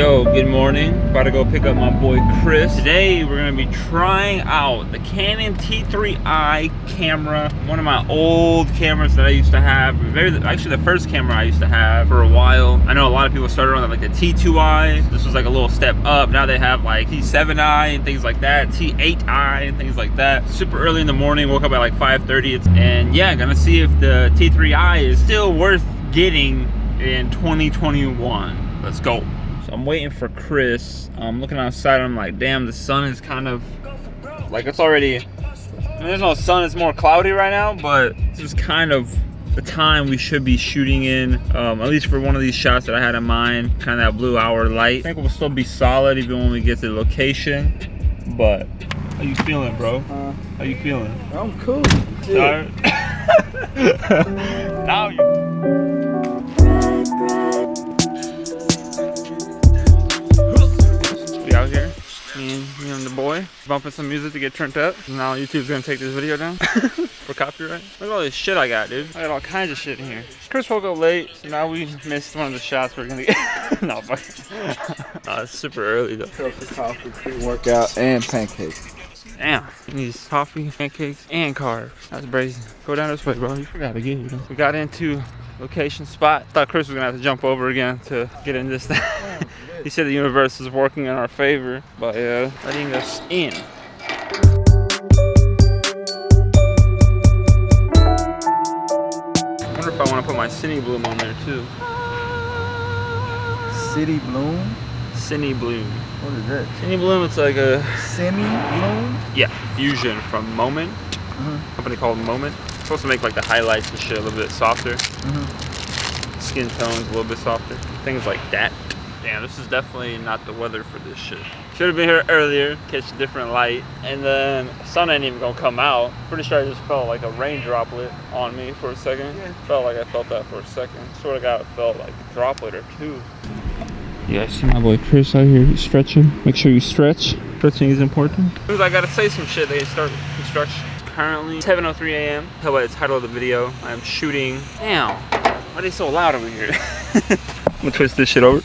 Yo, good morning. About to go pick up my boy Chris. Today we're gonna be trying out the Canon T3i camera. One of my old cameras that I used to have. Actually the first camera I used to have for a while. I know a lot of people started on like the T2i. This was like a little step up. Now they have like T7i and things like that. T8i and things like that. Super early in the morning. Woke up at like 5:30. And yeah, gonna see if the T3i is still worth getting in 2021. Let's go. So I'm waiting for Chris. I'm looking outside. I'm like, damn, the sun is kind of like, it's already, I mean, there's no sun, it's more cloudy right now, but this is kind of the time we should be shooting in, at least for one of these shots that I had in mind, kind of that blue hour light. I think we'll still be solid even when we get to the location. But how you feeling, bro? How you feeling? I'm cool. Tired? Now you. Out here, me and the boy bumping some music to get turned up. Now YouTube's gonna take this video down for copyright. Look at all this shit I got, dude. I got all kinds of shit in here. Chris woke up late, so now we missed one of the shots we're gonna get. No, fuck. It's super early though. Coffee, pre-workout, and pancakes. Damn, these coffee, pancakes, and carbs. That's brazen. Go down this way, bro. You forgot to get here. We got into location spot. Thought Chris was gonna have to jump over again to get in this thing. He said the universe is working in our favor by letting us in. I wonder if I want to put my Cine Bloom on there too. City Bloom? Cine Bloom. What is that? Cine Bloom, it's like a... Semi-bloom? Yeah, fusion from Moment. Company called Moment. It's supposed to make like the highlights and shit a little bit softer. Skin tones a little bit softer. Things like that. Damn, this is definitely not the weather for this shit. Should have been here earlier, catch a different light. And then the sun ain't even gonna come out. Pretty sure I just felt like a rain droplet on me for a second. Yeah. Felt like I felt that for a second. Sort of got felt like a droplet or two. You guys see my boy Chris out here, he's stretching. Make sure you stretch. Stretching is important. As soon as I gotta say some shit, they start construction. Currently 7:03 a.m. Tell by the title of the video, I'm shooting. Damn, why are they so loud over here? I'm gonna twist this shit over.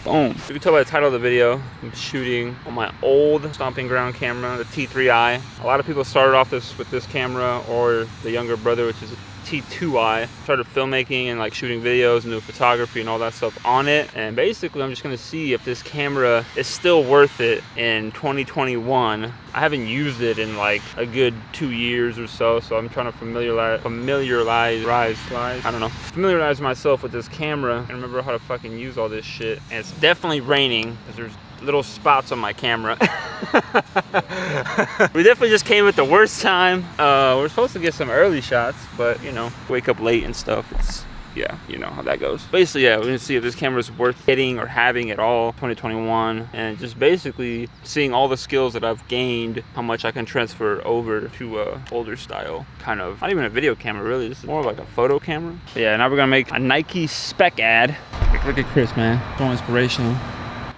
Boom. You can tell by the title of the video, I'm shooting on my old stomping ground camera, the T3i. A lot of people started off with this camera, or the younger brother, which is a T2i. Started filmmaking and like shooting videos and doing photography and all that stuff on it. And basically I'm just gonna see if this camera is still worth it in 2021. I haven't used it in like a good 2 years or so, so I'm trying to familiarize myself with this camera and remember how to fucking use all this shit. And it's definitely raining because there's little spots on my camera. We definitely just came at the worst time. We're supposed to get some early shots, but you know, wake up late and stuff. It's, yeah, you know how that goes. Basically, yeah, we're gonna see if this camera is worth getting or having at all 2021, and just basically seeing all the skills that I've gained, how much I can transfer over to a older style, kind of, not even a video camera really, this is more like a photo camera. But yeah, now we're gonna make a Nike spec ad. Look at Chris, man, so inspirational.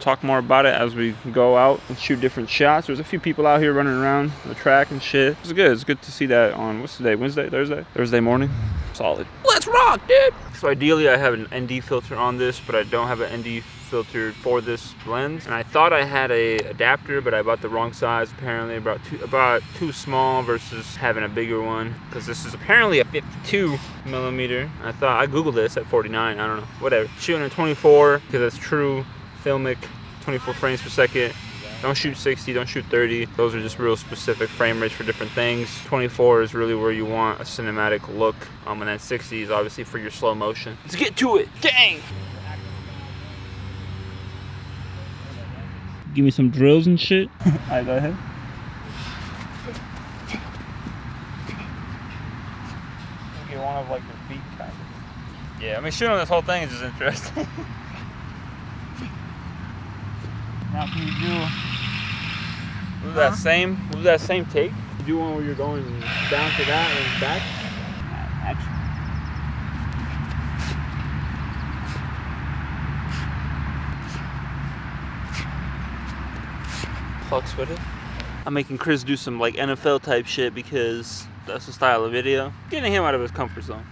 Talk more about it as we go out and shoot different shots. There's a few people out here running around the track and shit. It's good. It's good to see that on, what's today, Wednesday, Thursday? Thursday morning. Solid. Let's rock, dude! So ideally I have an ND filter on this, but I don't have an ND filter for this lens. And I thought I had a adapter, but I bought the wrong size apparently, about too small versus having a bigger one. Because this is apparently a 52 millimeter. I Googled this at 49, I don't know, whatever. Shooting at 24, because that's true filmic, 24 frames per second. Don't shoot 60, don't shoot 30. Those are just real specific frame rates for different things. 24 is really where you want a cinematic look. And then 60 is obviously for your slow motion. Let's get to it, dang! Give me some drills and shit. Alright, go ahead. Get one of like your feet kind of. Yeah, I mean shooting this whole thing is just interesting. Now can you do that same take? You do one where you're going down to that and back? Action. Fucks with it. I'm making Chris do some like NFL type shit because that's the style of video. Getting him out of his comfort zone.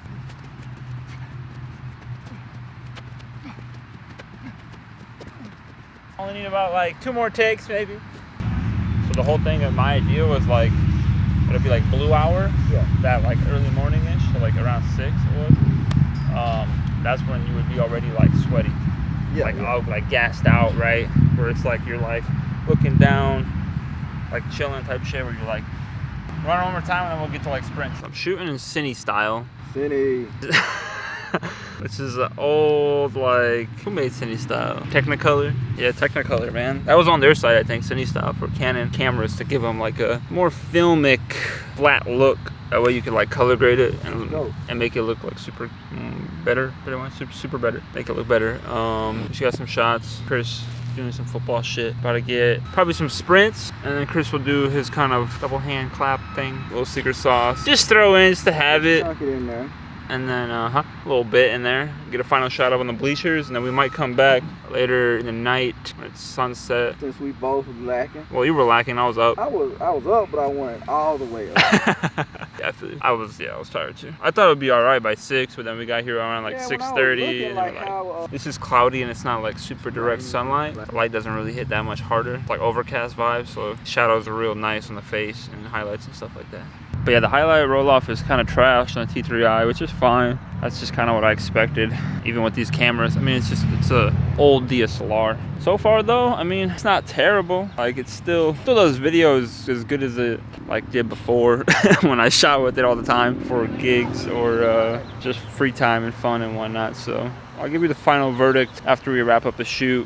Only need about like 2 more takes maybe. So the whole thing of my idea was like, it'll be like blue hour. Yeah. That like early morning-ish, so like around 6 it was. That's when you would be already like sweaty. Yeah. Like out, like gassed out, right? Where it's like you're like looking down, like chilling type shit where you're like, run one more time and then we'll get to like sprints. I'm shooting in Cine style. Cine. Which is an old, like, who made Cine style? Technicolor? Yeah, Technicolor, man. That was on their side, I think, Cine style for Canon cameras to give them like a more filmic, flat look. That way you could like color grade it and make it look like super better. Super better. Make it look better. She got some shots. KRIS doing some football shit. About to get probably some sprints, and then KRIS will do his kind of double hand clap thing, little secret sauce. Just throw in just to have it. Chuck it in there. And then a little bit in there. Get a final shot up on the bleachers, and then we might come back later in the night when it's sunset. Since we both were lacking. Well, you were lacking. I was up. I was up, but I went all the way up. Yeah, I feel you. I was tired too. I thought it would be all right by 6, but then we got here around like 6:30, and like, this is cloudy and it's not like super direct sunlight. The light doesn't really hit that much harder. It's like overcast vibes, so shadows are real nice on the face and highlights and stuff like that. But yeah, the highlight roll-off is kind of trash on the T3i, which is fine. That's just kind of what I expected, even with these cameras. I mean, it's a old DSLR. So far though, I mean, it's not terrible. Like, it still does videos as good as it like did before when I shot with it all the time for gigs or just free time and fun and whatnot. So I'll give you the final verdict after we wrap up the shoot.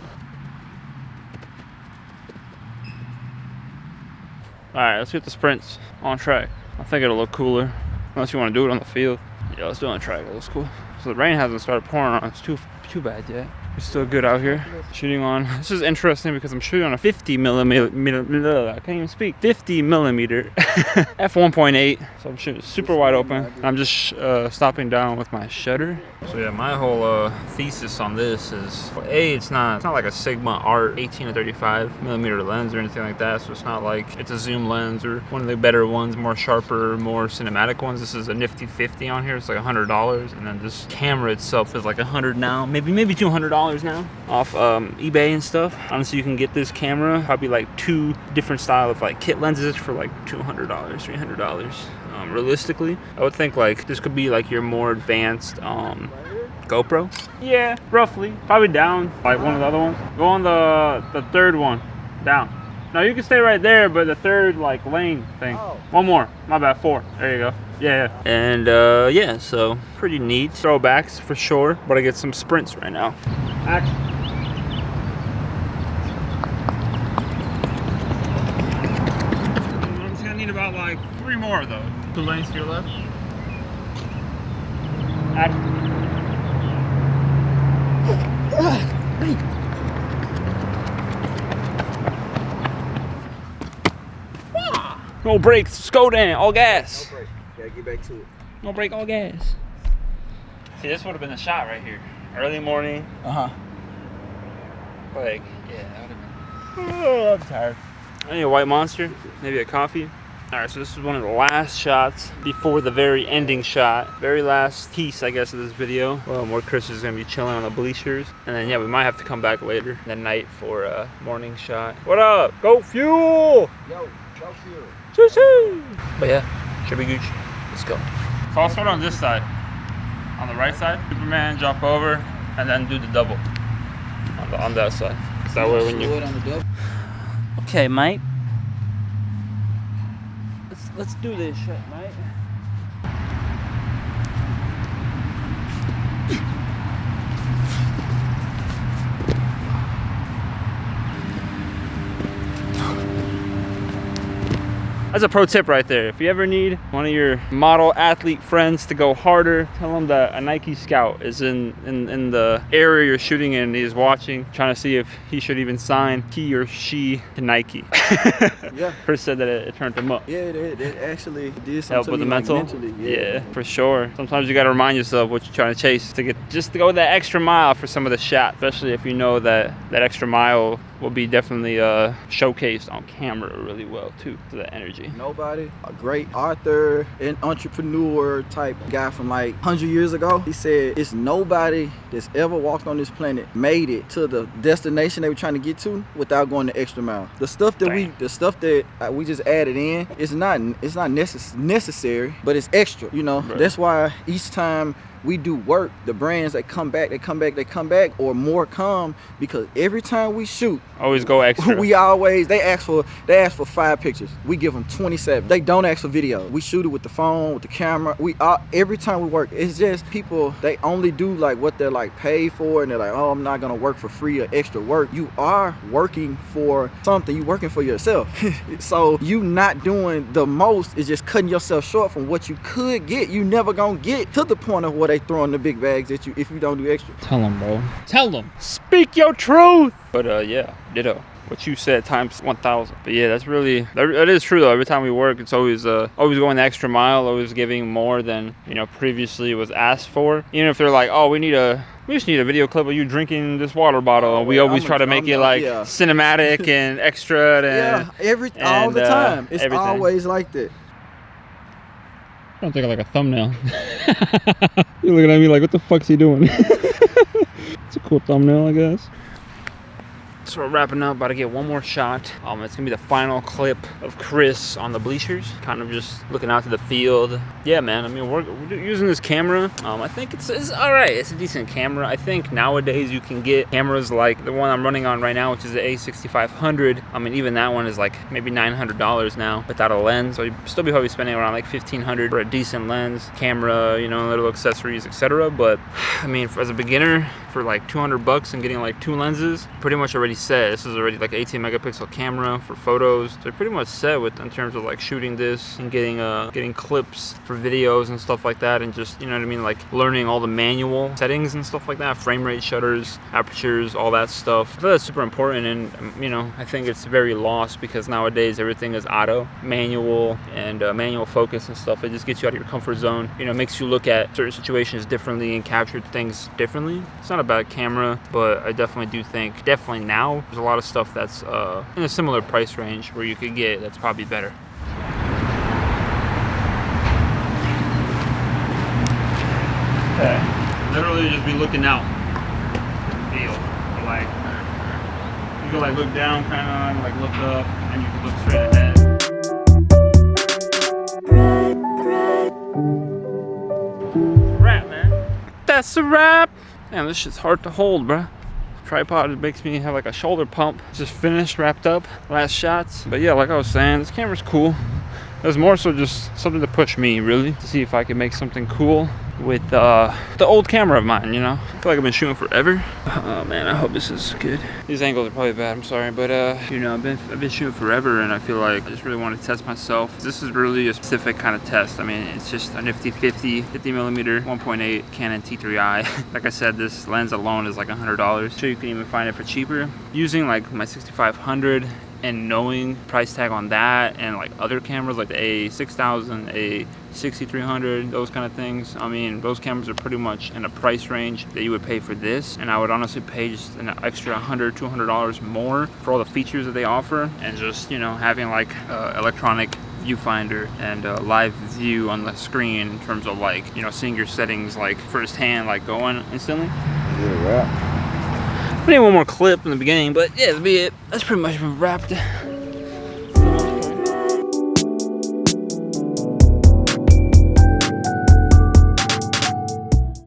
All right, let's get the sprints on track. I think it'll look cooler, unless you want to do it on the field. Yeah, let's do it on track. It looks cool. So the rain hasn't started pouring on. It's too bad yet. We're still good out here. Shooting on. This is interesting because I'm shooting on a 50 millimeter. I can't even speak. 50 millimeter f1.8. So I'm shooting super wide open. I'm just stopping down with my shutter. So yeah, my whole thesis on this is, well, it's not like a Sigma Art 18 to 35 millimeter lens or anything like that. So it's not like it's a zoom lens or one of the better ones, more sharper, more cinematic ones. This is a nifty 50 on here. It's like $100, and then this camera itself is like $100 now, maybe $200 now off eBay and stuff. Honestly, you can get this camera probably like 2 different style of like kit lenses for like $200, $300. Realistically, I would think like this could be like your more advanced GoPro. Yeah, roughly. Probably down like one of the other ones. Go on the third one down. No, you can stay right there, but the third like lane thing. Oh. One more. My bad. 4. There you go. Yeah. And yeah, so pretty neat. Throwbacks for sure. But I get some sprints right now. Action. I'm just gonna need about like 3 more of those. 2 lanes to your left. Action. No brakes, let's go then, all gas. No break. Gotta get back to it. No brake, all gas. See, this would have been the shot right here. Early morning. Like, yeah, that would have been. Oh, I'm tired. I need a white monster, maybe a coffee. All right, so this is one of the last shots before the very ending shot. Very last piece, I guess, of this video. Well, more KRIS is gonna be chilling on the bleachers. And then, yeah, we might have to come back later that night for a morning shot. What up? Go fuel! Yo, go fuel. Choo-choo! But yeah, should be Gucci. Let's go. So I'll start on this side. On the right side, Superman, jump over, and then do the double on that side. Is that way when you... on the double? Okay, mate. Let's do this shit, mate. That's a pro tip right there. If you ever need one of your model athlete friends to go harder, tell them that a Nike scout is in the area you're shooting in. He's watching, trying to see if he should even sign he or she to Nike. Yeah. KRIS said that it turned him up. Yeah, it actually did something Help to with me, the mental? like, mentally. Yeah, for sure. Sometimes you got to remind yourself what you're trying to chase to go that extra mile for some of the shot, especially if you know that extra mile will be definitely showcased on camera really well too, to the energy. Nobody, a great author and entrepreneur type guy from like 100 years ago, he said it's nobody that's ever walked on this planet made it to the destination they were trying to get to without going the extra mile. The stuff that we just added in, it's not necessary, but it's extra, you know. Right. That's why each time we do work, the brands that come back, or more come, because every time we shoot, Always go extra. they ask for 5 pictures. We give them 27. They don't ask for video. We shoot it with the phone, with the camera. Every time we work, it's just people, they only do like what they're like paid for, and they're like, oh, I'm not gonna work for free or extra work. You are working for something. You working for yourself. So you not doing the most is just cutting yourself short from what you could get. You never gonna get to the point of what they throw in the big bags at you if you don't do extra. Tell them, bro. Tell them. Speak your truth. But yeah, ditto. What you said times 1,000. But yeah, that is true though. Every time we work, it's always going the extra mile, always giving more than, you know, previously was asked for. Even if they're like, oh, we just need a video clip of you drinking this water bottle, and we always try to make it like cinematic and extra. All the time. It's everything. Always like that. I don't think I like a thumbnail. You're looking at me like, what the fuck's he doing? It's a cool thumbnail, I guess. So we're wrapping up, about to get one more shot. It's gonna be the final clip of KRIS on the bleachers, kind of just looking out to the field. Yeah, man, I mean, we're using this camera. I think it's all right. It's a decent camera. I think nowadays you can get cameras like the one I'm running on right now, which is the A6500. I mean, even that one is like maybe $900 now without a lens. So you'd still be probably spending around like $1,500 for a decent lens, camera, you know, little accessories, etc. But I mean, as a beginner, for like $200 and getting like 2 lenses, pretty much already set. This is already like 18 megapixel camera for photos. So pretty much set in terms of like shooting this and getting clips for videos and stuff like that, and just, you know what I mean, like learning all the manual settings and stuff like that, frame rate, shutters, apertures, all that stuff. I feel that's super important, and you know, I think it's very lost because nowadays everything is auto, manual, and manual focus and stuff. It just gets you out of your comfort zone. You know, makes you look at certain situations differently and capture things differently. It's not a bad camera, but I definitely do think, now, there's a lot of stuff that's in a similar price range where you could get that's probably better. Okay, literally just be looking out field. Like, you can like look down, kind of like look up, and you can look straight ahead. Wrap, man. That's a wrap. Man, this shit's hard to hold, bruh. Tripod, it makes me have like a shoulder pump. Just finished, wrapped up, last shots. But yeah, like I was saying, this camera's cool. It was more so just something to push me, really, to see if I could make something cool with the old camera of mine, you know. I feel like I've been shooting forever. Oh man, I hope this is good. These angles are probably bad, I'm sorry, but you know, I've been shooting forever, and I feel like I just really want to test myself. This is really a specific kind of test. I mean, it's just a nifty 50 millimeter 1.8 Canon T3i. Like I said, this lens alone is like $100. Sure, you can even find it for cheaper. Using like my 6500 and knowing price tag on that, and like other cameras like the A6000, A6300, those kind of things. I mean, those cameras are pretty much in a price range that you would pay for this, and I would honestly pay just an extra $100, $200 more for all the features that they offer, and just, you know, having like electronic viewfinder and live view on the screen in terms of like, you know, seeing your settings like firsthand, like going instantly. Yeah, right. I need one more clip in the beginning, but yeah, that'll be it. That's pretty much wrapped.